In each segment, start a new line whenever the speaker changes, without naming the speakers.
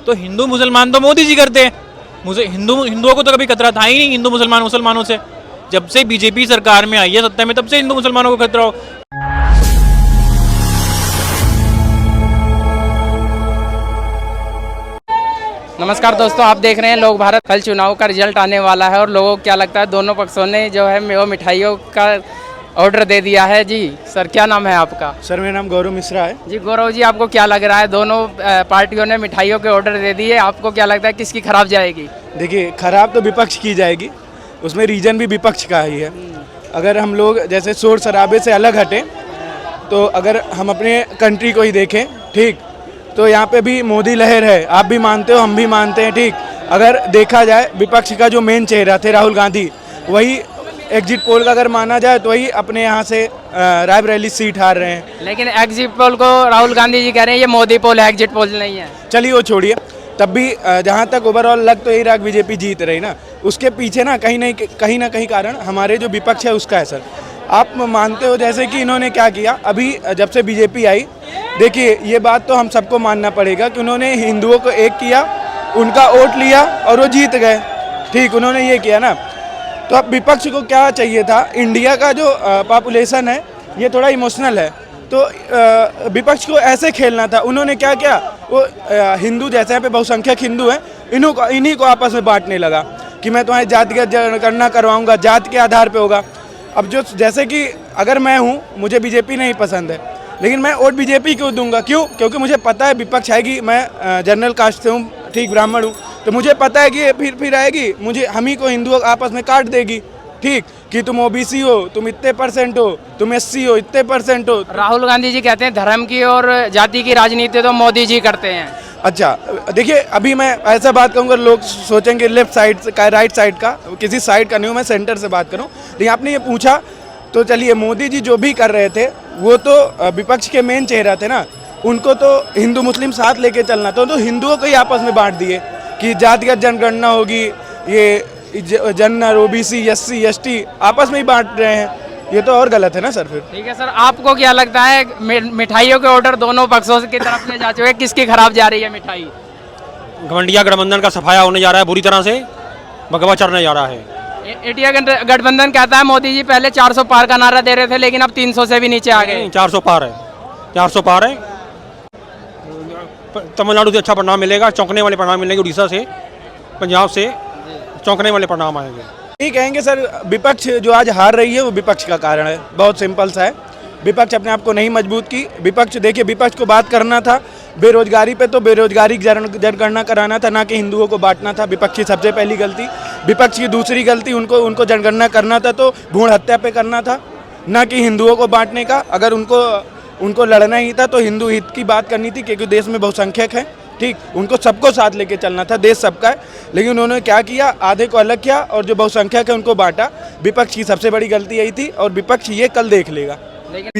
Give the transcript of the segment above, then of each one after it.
तो हिंदू मुसलमान तो मोदी जी करते हैं। मुझे हिंदुओं को तो कभी खतरा था ही नहीं हिंदू मुसलमानों से। जब से बीजेपी सरकार में आई है सत्ता में, तब से हिंदू मुसलमानों को खतरा हो।
नमस्कार दोस्तों, आप देख रहे हैं लोक भारत। कल चुनाव का रिजल्ट आने वाला है और लोगों को क्या लगता है, दोनों पक्षों ने जो है वो मिठाइयों का ऑर्डर दे दिया है। जी सर, क्या नाम है आपका?
सर मेरा नाम गौरव मिश्रा है।
जी गौरव जी, आपको क्या लग रहा है, दोनों पार्टियों ने मिठाइयों के ऑर्डर दे दिए, आपको क्या लगता है किसकी खराब जाएगी?
देखिए, खराब तो विपक्ष की जाएगी, उसमें रीजन भी विपक्ष का ही है। अगर हम लोग जैसे शोर शराबे से अलग हटें, तो अगर हम अपने कंट्री को ही देखें, ठीक, तो यहाँ पे भी मोदी लहर है। आप भी मानते हो, हम भी मानते हैं, ठीक। अगर देखा जाए, विपक्ष का जो मेन चेहरा थे राहुल गांधी, वही एग्जिट पोल का अगर माना जाए तो वही अपने यहाँ से रायबरेली सीट हार रहे हैं।
लेकिन एग्जिट पोल को राहुल गांधी जी कह रहे हैं ये मोदी पोल है, एग्जिट पोल नहीं है।
चलिए वो छोड़िए, तब भी जहाँ तक ओवरऑल लग तो यही रहा बीजेपी जीत रही ना। उसके पीछे ना कहीं ना कहीं कारण हमारे जो विपक्ष है उसका है। सर आप मानते हो जैसे कि इन्होंने क्या किया अभी जब से बीजेपी आई, देखिए ये बात तो हम सबको मानना पड़ेगा कि उन्होंने हिंदुओं को एक किया, उनका वोट लिया और वो जीत गए, ठीक, उन्होंने ये किया ना। तो अब विपक्ष को क्या चाहिए था, इंडिया का जो पॉपुलेशन है ये थोड़ा इमोशनल है, तो विपक्ष को ऐसे खेलना था। उन्होंने क्या किया, वो हिंदू जैसे यहाँ पे बहुसंख्यक हिंदू हैं, इन्हीं को आपस में बांटने लगा कि मैं तुम्हारी जातिगत जनगणना करवाऊंगा, जाति के आधार पे होगा। अब जो जैसे कि अगर मैं हूँ, मुझे बीजेपी नहीं पसंद है, लेकिन मैं वोट बीजेपी क्यों दूंगा? क्यों? क्योंकि मुझे पता है विपक्ष आएगी, मैं जनरल कास्ट से हूँ, ठीक, ब्राह्मण हूँ, तो मुझे पता है कि ये फिर आएगी, मुझे हम ही को हिंदुओं आपस में काट देगी, ठीक, कि तुम ओबीसी हो, तुम इतने परसेंट हो, तुम एससी हो, इतने परसेंट हो।
राहुल गांधी जी कहते हैं धर्म की और जाति की राजनीति तो मोदी जी करते हैं।
अच्छा, देखिए अभी मैं ऐसा बात कहूँगा, लोग सोचेंगे लेफ्ट साइड का, राइट साइड का, किसी साइड का नहीं हूँ, मैं सेंटर से बात करूँ। लेकिन आपने ये पूछा तो चलिए, मोदी जी जो भी कर रहे थे वो तो विपक्ष के मेन चेहरा थे ना, उनको तो हिंदू मुस्लिम साथ लेके चलना था, तो हिंदुओं को ही आपस में बांट दिए कि जातिगत जनगणना होगी, ये जनरल ओबीसी एससी एसटी आपस में ही बांट रहे हैं, ये तो और गलत है ना सर फिर।
ठीक है सर, आपको क्या लगता है मिठाइयों के ऑर्डर दोनों पक्षों की तरफ से जा चुके, किसकी खराब जा रही है मिठाई?
घमंडिया गठबंधन का सफाया होने जा रहा है, बुरी तरह से भगवा चढ़ने जा रहा है।
इंडिया गठबंधन कहता है मोदी जी पहले 400 पार का नारा दे रहे थे, लेकिन अब 300 से भी नीचे आ गए।
400 पार है, 400 पार है। तमिलनाडु से अच्छा परिणाम मिलेगा, चौंकने वाले परिणाम मिलेंगे। उड़ीसा से, पंजाब से चौंकने वाले परिणाम आएंगे।
ठीक कहेंगे सर, विपक्ष जो आज हार रही है वो विपक्ष का कारण है, बहुत सिंपल सा है। विपक्ष अपने आप को नहीं मजबूत की। विपक्ष, देखिए विपक्ष को बात करना था बेरोजगारी पे, तो बेरोजगारी की जनगणना कराना था, ना कि हिंदुओं को बांटना था। विपक्ष की सबसे पहली गलती। विपक्ष की दूसरी गलती, उनको जनगणना करना था तो भ्रूण हत्या पे करना था, ना कि हिंदुओं को बांटने का। अगर उनको लड़ना ही था तो हिंदू हित की बात करनी थी, क्योंकि देश में बहुसंख्यक है, ठीक, उनको सबको साथ लेके चलना था, देश सबका है। लेकिन उन्होंने क्या किया, आधे को अलग किया और जो बहुसंख्यक है उनको बांटा। विपक्ष की सबसे बड़ी गलती यही थी और विपक्ष ये कल देख लेगा।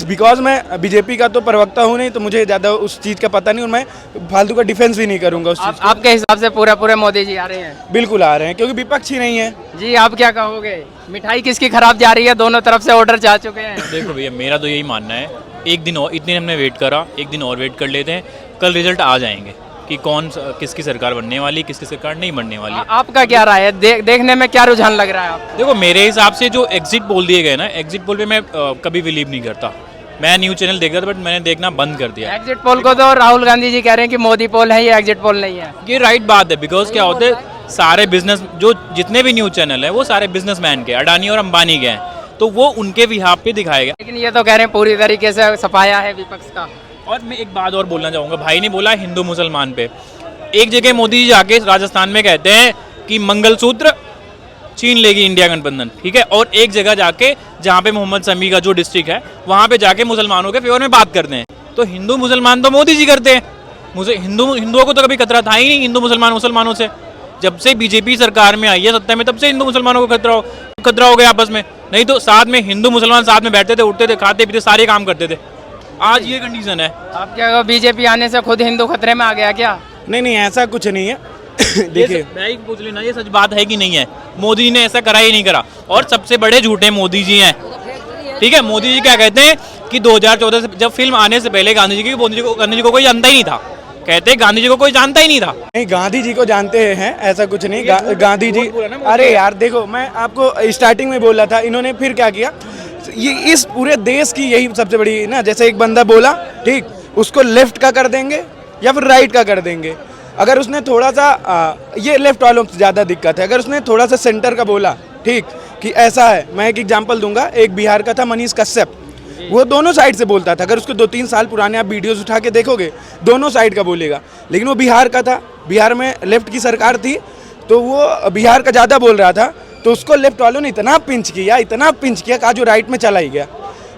बिकॉज मैं बीजेपी का तो प्रवक्ता हूँ नहीं, तो मुझे ज़्यादा उस चीज़ का पता नहीं, और मैं फालतू का डिफेंस भी नहीं करूँगा उस चीज़।
आपके हिसाब से पूरे मोदी जी आ रहे हैं?
बिल्कुल आ रहे हैं, क्योंकि विपक्ष ही नहीं है।
जी आप क्या कहोगे, मिठाई किसकी खराब जा रही है? दोनों तरफ से ऑर्डर जा चुके हैं।
देखो भैया, मेरा तो यही मानना है, एक दिन और, इतने हमने वेट करा, एक दिन और वेट कर लेते हैं, कल रिजल्ट आ जाएंगे कि किसकी सरकार बनने वाली, किसकी सरकार नहीं बनने वाली।
आपका क्या राय है, देखने में क्या रुझान लग रहा है आपको?
देखो मेरे हिसाब से जो एग्जिट पोल दिए गए ना, एग्जिट पोल पे मैं कभी बिलीव नहीं करता। मैं न्यूज़ चैनल देखता था, बट मैंने देखना बंद कर दिया।
एग्जिट पोल को तो राहुल गांधी जी कह रहे हैं कि मोदी पोल है, ये एग्जिट पोल नहीं है।
ये राइट बात है, बिकॉज क्या होते हैं, सारे बिजनेस, जो जितने भी न्यूज़ चैनल है वो सारे बिजनेसमैन के, अडानी और अंबानी के हैं, तो वो उनके बिहाफ पे दिखाएगा।
लेकिन ये तो कह रहे हैं पूरी तरीके से सफाया है विपक्ष का।
और मैं एक बात और बोलना चाहूँगा, भाई ने बोला हिंदू मुसलमान पे। एक जगह मोदी जी जाके राजस्थान में कहते हैं कि मंगलसूत्र छीन लेगी इंडिया गठबंधन, ठीक है, और एक जगह जाके जहाँ पे मोहम्मद शमी का जो डिस्ट्रिक्ट है वहाँ पे जाके मुसलमानों के फेवर में बात करते हैं। तो हिंदू मुसलमान तो मोदी जी करते हैं। मुझे हिंदुओं को तो कभी खतरा था ही नहीं हिंदू मुसलमानों से। जब से बीजेपी सरकार में आई है सत्ता में, तब से हिंदू मुसलमानों को खतरा हो गया आपस में। नहीं तो साथ में हिंदू मुसलमान साथ में बैठते थे, उठते थे, खाते पीते, सारे काम करते थे। आज ये कंडीशन है।
आप क्या बीजेपी आने से खुद हिंदू खतरे में आ गया क्या?
नहीं, ऐसा कुछ नहीं है। देखिए
पूछ लेना, ये सच बात है कि नहीं है? मोदी जी ने ऐसा करा ही नहीं करा, और सबसे बड़े झूठे मोदी जी हैं, ठीक है। मोदी जी क्या कहते हैं कि 2014 से जब फिल्म आने से पहले गांधी जी को कोई जानता ही नहीं था, कहते हैं गांधी जी को कोई जानता ही नहीं था।
नहीं, गांधी जी को जानते हैं ऐसा कुछ नहीं। गांधी जी, अरे यार देखो, मैं आपको स्टार्टिंग में बोला था, इन्होंने फिर क्या किया, ये इस पूरे देश की यही सबसे बड़ी ना, जैसे एक बंदा बोला ठीक, उसको लेफ्ट का कर देंगे या फिर राइट का कर देंगे। अगर उसने थोड़ा सा ये लेफ्ट वालों से ज़्यादा दिक्कत है, अगर उसने थोड़ा सा सेंटर का बोला ठीक कि ऐसा है, मैं एक एग्जांपल दूंगा, एक बिहार का था मनीष कश्यप, वो दोनों साइड से बोलता था। अगर उसको 2-3 साल पुराने आप वीडियोस उठा के देखोगे, दोनों साइड का बोलेगा, लेकिन वो बिहार का था, बिहार में लेफ्ट की सरकार थी, तो वो बिहार का ज़्यादा बोल रहा था, तो उसको लेफ्ट वालों ने इतना पिंच किया कि आज वो राइट में चला ही गया।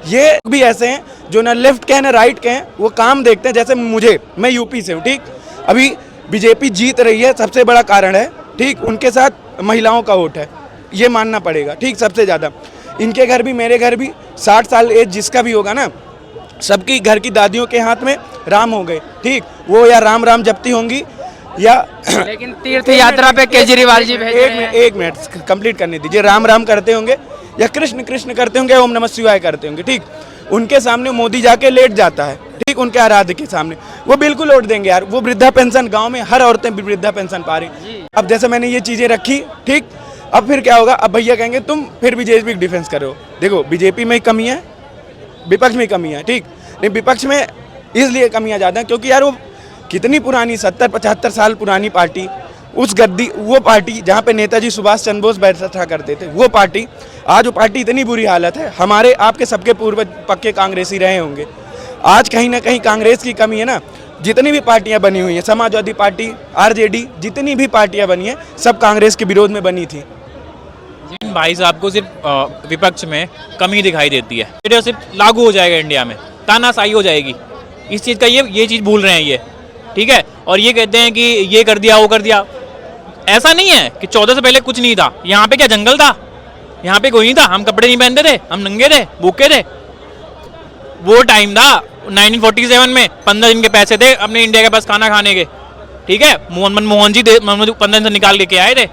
ये भी ऐसे हैं जो ना लेफ्ट के हैं ना राइट के हैं, वो काम देखते हैं। जैसे मैं यूपी से हूँ ठीक, अभी बीजेपी जीत रही है, सबसे बड़ा कारण है ठीक, उनके साथ महिलाओं का वोट है, ये मानना पड़ेगा ठीक, सबसे ज़्यादा। इनके घर भी मेरे घर भी 60 साल एज जिसका भी होगा ना, सबकी घर की दादियों के हाथ में राम हो गए ठीक, वो या राम राम जपती होंगी या
लेकिन तीर्थ यात्रा पे केजरीवाल जी भेज रहे हैं।
एक मिनट कंप्लीट करने दीजिए, राम राम करते होंगे या कृष्ण कृष्ण करते होंगे, ओम नमः शिवाय करते होंगे ठीक, उनके सामने मोदी जाके लेट जाता है ठीक, उनके आराध्य के सामने, वो बिल्कुल वोट देंगे यार। वो वृद्धा पेंशन, गांव में हर औरतें वृद्धा पेंशन पा रही। अब जैसे मैंने ये चीजें रखी ठीक, अब फिर क्या होगा, अब भैया कहेंगे तुम फिर बीजेपी की डिफेंस करो। देखो बीजेपी में कमी है, विपक्ष में कमी है ठीक, नहीं विपक्ष में इसलिए कमियां ज़्यादा हैं क्योंकि यार वो कितनी पुरानी 70-75 साल पुरानी पार्टी, उस गद्दी, वो पार्टी जहाँ पे नेताजी सुभाष चंद्र बोस बैठा करते थे, वो पार्टी, आज वो पार्टी इतनी बुरी हालत है। हमारे आपके सबके पूर्वज पक्के कांग्रेसी रहे होंगे, आज कहीं ना कहीं कांग्रेस की कमी है ना। जितनी भी पार्टियां बनी हुई हैं, समाजवादी पार्टी, आरजेडी, जितनी भी पार्टियां बनी हैं, सब कांग्रेस के विरोध में बनी थी।
जिन भाई साहब को सिर्फ विपक्ष में कमी दिखाई देती है, ये सिर्फ लागू हो जाएगा इंडिया में, तानाशाही हो जाएगी, इस चीज़ का ये चीज़ भूल रहे हैं ये ठीक है। और ये कहते हैं कि ये कर दिया वो कर दिया, ऐसा नहीं है कि 14 से पहले कुछ नहीं था। यहाँ पे क्या जंगल था? यहाँ पे कोई नहीं था, हम कपड़े नहीं पहनते थे, हम नंगे थे, भूखे थे। वो टाइम था 1947 में, 15 दिन के पैसे थे अपने इंडिया के पास खाना खाने के ठीक है, मनमोहन जी 15 दिन से निकाल के आए थे।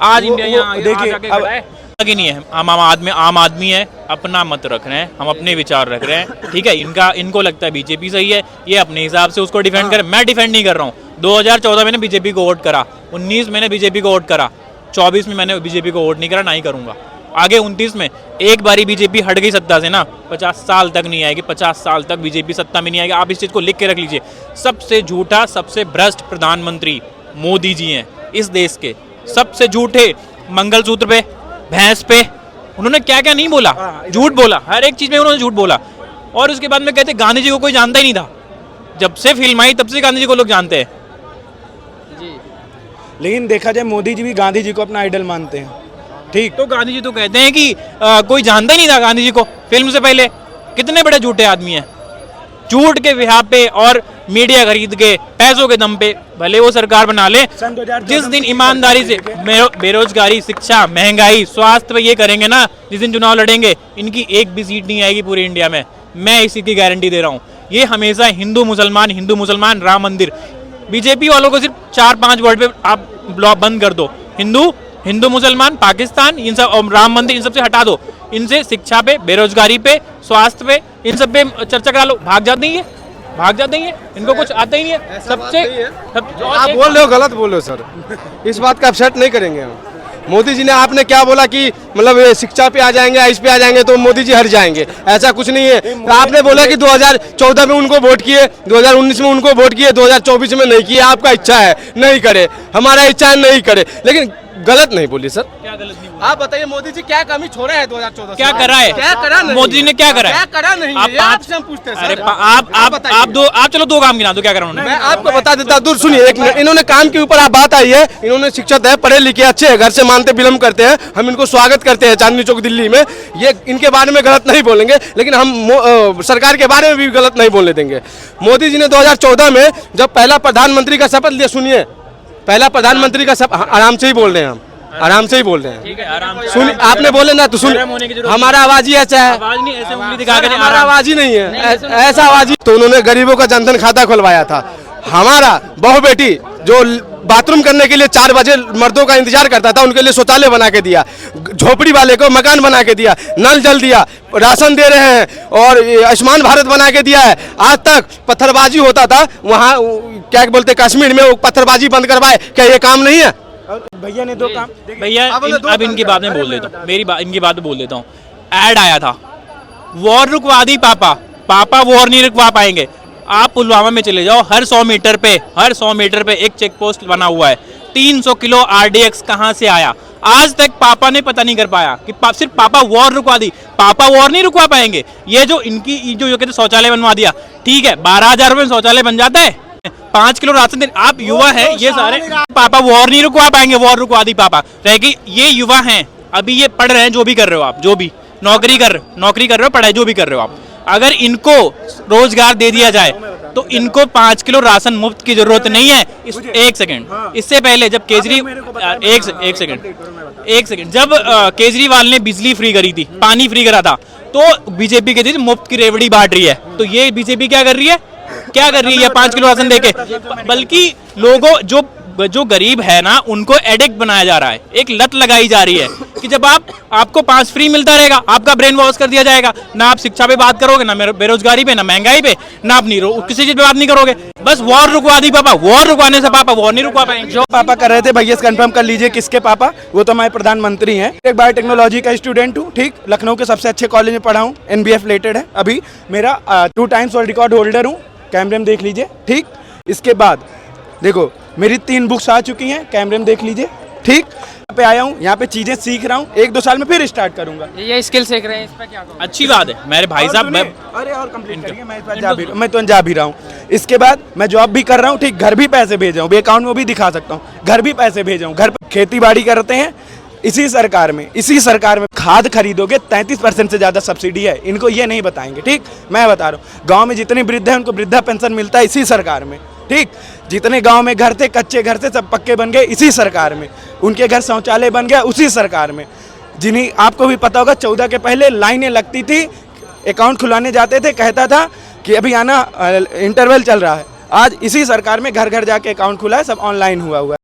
आज इंडिया यहाँ
देखिए
कि नहीं है, हम आम आदमी है, अपना मत रख रहे हैं, हम अपने विचार रख रहे हैं ठीक है। इनको लगता है बीजेपी सही है, ये अपने हिसाब से उसको डिफेंड करे, मैं डिफेंड नहीं कर रहा हूँ। 2014 में बीजेपी को वोट करा, 19 में बीजेपी को वोट करा, 24 में मैंने बीजेपी को वोट नहीं करा, ना ही करूंगा। आगे 29 में एक बारी बीजेपी हट गई सत्ता से ना, 50 साल तक नहीं आएगी, 50 साल तक बीजेपी सत्ता में नहीं आएगी। आप इस चीज को लिख के रख लीजिए। सबसे झूठा, सबसे भ्रष्ट प्रधानमंत्री मोदी जी हैं इस देश के, सबसे झूठे। मंगलसूत्र पे, भैंस पे, उन्होंने क्या क्या नहीं बोला, झूठ बोला, हर एक चीज में उन्होंने झूठ बोला। और उसके बाद में कहते गांधी जी को कोई जानता ही नहीं था। जब से फिल्म आई तब से गांधी जी को लोग जानते हैं
जी।
लेकिन देखा जाए मोदी जी भी गांधी जी को अपना आइडल मानते हैं ठीक।
तो गांधी जी तो कहते हैं कि कोई जानता ही नहीं था गांधी जी को फिल्म से पहले। कितने बड़े झूठे आदमी हैं, झूठ के विहार पे और मीडिया खरीद के पैसों के दम पे भले वो सरकार बना ले। जिस दिन ईमानदारी से बेरोजगारी, शिक्षा, महंगाई, स्वास्थ्य पे ये करेंगे ना, जिस दिन चुनाव लड़ेंगे, इनकी एक भी सीट नहीं आएगी पूरी इंडिया में, मैं इसी की गारंटी दे रहा हूँ। ये हमेशा हिंदू मुसलमान, राम मंदिर। बीजेपी वालों को सिर्फ 4-5 वर्ड पे आप ब्लॉक बंद कर दो, हिंदू मुसलमान, पाकिस्तान, इन सब, राम मंदिर, इन सब से हटा दो। इनसे शिक्षा पे, बेरोजगारी पे, स्वास्थ्य पे, इन सब पे चर्चा करा लो, भाग जाते हैं, इनको कुछ आता ही नहीं है। सबसे
आप बोल रहे हो, गलत बोल रहे हो सर, इस बात का अपसेट नहीं करेंगे हम। मोदी जी ने, आपने क्या बोला कि मतलब शिक्षा पे आ जाएंगे, इस पे आ जाएंगे तो मोदी जी हट जाएंगे, ऐसा कुछ नहीं है। तो आपने बोला कि 2014 में उनको वोट किए, 2019 में उनको वोट किए, 2024 में नहीं किए, आपका इच्छा है नहीं करे, हमारा इच्छा है नहीं करे, लेकिन गलत नहीं बोली सर।
क्या गलत नहीं बोली?
आप बताइए मोदी जी क्या कमी छोड़े हैं 2014
क्या करा है?
क्या करा नहीं?
मोदी जी ने क्या करा है?
क्या करा नहीं? आपसे हम पूछते हैं
अरे
सर।
आप चलो 2 काम गिना दो, क्या करा उन्होंने?
मैं आपको बता देता हूँ, दूर सुनिए एक मिनट। इन्होंने काम के ऊपर आप बात आई है, इन्होंने शिक्षित है, पढ़े लिखे अच्छे हैं, घर से मानते विलम्ब करते हैं, हम इनको स्वागत करते हैं चांदनी चौक दिल्ली में। ये इनके बारे में गलत नहीं बोलेंगे, लेकिन हम सरकार के बारे में भी गलत नहीं बोलने देंगे। मोदी जी ने 2014 में जब पहला प्रधानमंत्री का शपथ लिया, सुनिए, पहला प्रधानमंत्री का शपथ, आराम से ही बोल रहे हैं हम, आराम से ही बोल रहे हैं,
ठीक है, आराम से।
सुन, आपने बोले ना तो सुन, हमारा आवाज ही ऐसा है,
आवाज नहीं, ऐसे उंगली दिखा के
हमारा आवाज ही नहीं है, ऐसा आवाज ही। तो उन्होंने गरीबों का जनधन खाता खुलवाया था, हमारा बहु बेटी जो बाथरूम करने के लिए 4 बजे मर्दों का इंतजार करता था, उनके लिए शौचालय बना के दिया, झोपड़ी वाले को मकान बना के दिया, नल जल दिया, राशन दे रहे हैं और आयुष्मान भारत बना के दिया है। आज तक पत्थरबाजी होता था वहाँ, क्या बोलते कश्मीर में, वो पत्थरबाजी बंद करवाए, क्या ये काम नहीं है?
और भैया ने 2 काम
भैया अब इनकी बात में बोल देता हूँ, मेरी बात इनकी बात में बोल देता हूँ। ऐड आया था, वॉर रुकवा दी पापा वॉर नहीं रुकवा पाएंगे। आप पुलवामा में चले जाओ, हर 100 मीटर पे एक चेक पोस्ट बना हुआ है। 300 किलो RDX कहाँ से आया? आज तक पापा ने पता नहीं कर पाया कि सिर्फ पापा वॉर रुकवा दी, पापा वॉर नहीं रुकवा पाएंगे। ये जो इनकी जो कहते शौचालय बनवा दिया, ठीक है, 12,000 रुपये में शौचालय बन जाता है। 5 किलो राशन दे, आप युवा हैं ये सारे, पापा वॉर नहीं रुकवा पाएंगे, वॉर रुकवा दी पापा रहेगी। ये युवा हैं, अभी ये पढ़ रहे हैं, जो भी कर रहे हो आप, जो भी नौकरी कर रहे हो, पढ़ाई जो भी कर रहे हो आप, अगर इनको रोजगार दे दिया जाए तो इनको 5 किलो राशन मुफ्त की जरूरत नहीं है। एक सेकंड, इससे पहले जब एक सेकंड जब केजरीवाल ने बिजली फ्री करी थी, पानी फ्री करा था, तो बीजेपी के दिन मुफ्त की रेवड़ी बांट रही है। तो ये बीजेपी क्या कर रही है? ये 5 किलो राशन देके, बल्कि लोगों जो गरीब है ना, उनको एडिक्ट बनाया जा रहा है, एक लत लगाई जा रही है कि जब आपको 5 फ्री मिलता रहेगा, आपका ब्रेन वॉश कर दिया जाएगा। ना आप शिक्षा पे बात करोगे, ना बेरोजगारी पे, ना महंगाई पे, ना अपनी किसी चीज पे बात नहीं करोगे। बस वॉर रुकवा दी पापा, वॉर रुकवाने से पापा वॉर नहीं रुकवा पाएंगे।
जो पापा कर रहे थे भैया कंफर्म कर लीजिए किसके पापा, वो तो हमारे प्रधानमंत्री हैं। एक बायोटेक्नोलॉजी का स्टूडेंट हूँ, ठीक, लखनऊ के सबसे अच्छे कॉलेज में पढ़ा हूँ, NBF रिलेटेड है। अभी मेरा 2 टाइम्स वर्ल्ड रिकॉर्ड होल्डर हूँ, कैमरे में देख लीजिए, ठीक। इसके बाद देखो मेरी 3 बुक्स आ चुकी हैं, कैमरे में देख लीजिए, ठीक। यहाँ पे आया हूँ, यहाँ पे चीजें सीख रहा हूँ, 1-2 साल में फिर स्टार्ट करूंगा।
ये स्किल सीख रहे हैं, इस पे क्या कहोगे?
अच्छी बात है मेरे भाई साहब।
अरे और कंप्लीट करिए, मैं तो जा भी रहा हूँ। इसके बाद मैं जॉब भी कर रहा हूँ, ठीक, घर भी पैसे भेज रहा हूँ, अकाउंट में भी दिखा सकता हूँ, घर भी पैसे भेज रहा हूँ। घर पे खेती बाड़ी करते हैं, इसी सरकार में खाद खरीदोगे 33% से ज्यादा सब्सिडी है। इनको ये नहीं बताएंगे, ठीक, मैं बता रहा हूँ। गांव में जितने वृद्ध हैं उनको वृद्धा पेंशन मिलता है इसी सरकार में, ठीक। जितने गांव में घर थे, कच्चे घर थे, सब पक्के बन गए इसी सरकार में। उनके घर शौचालय बन गया उसी सरकार में। जिन्हें आपको भी पता होगा 14 के पहले लाइनें लगती थी, अकाउंट खुलाने जाते थे, कहता था कि अभी आना, इंटरवल चल रहा है। आज इसी सरकार में घर घर जाके अकाउंट खुला है, सब ऑनलाइन हुआ है।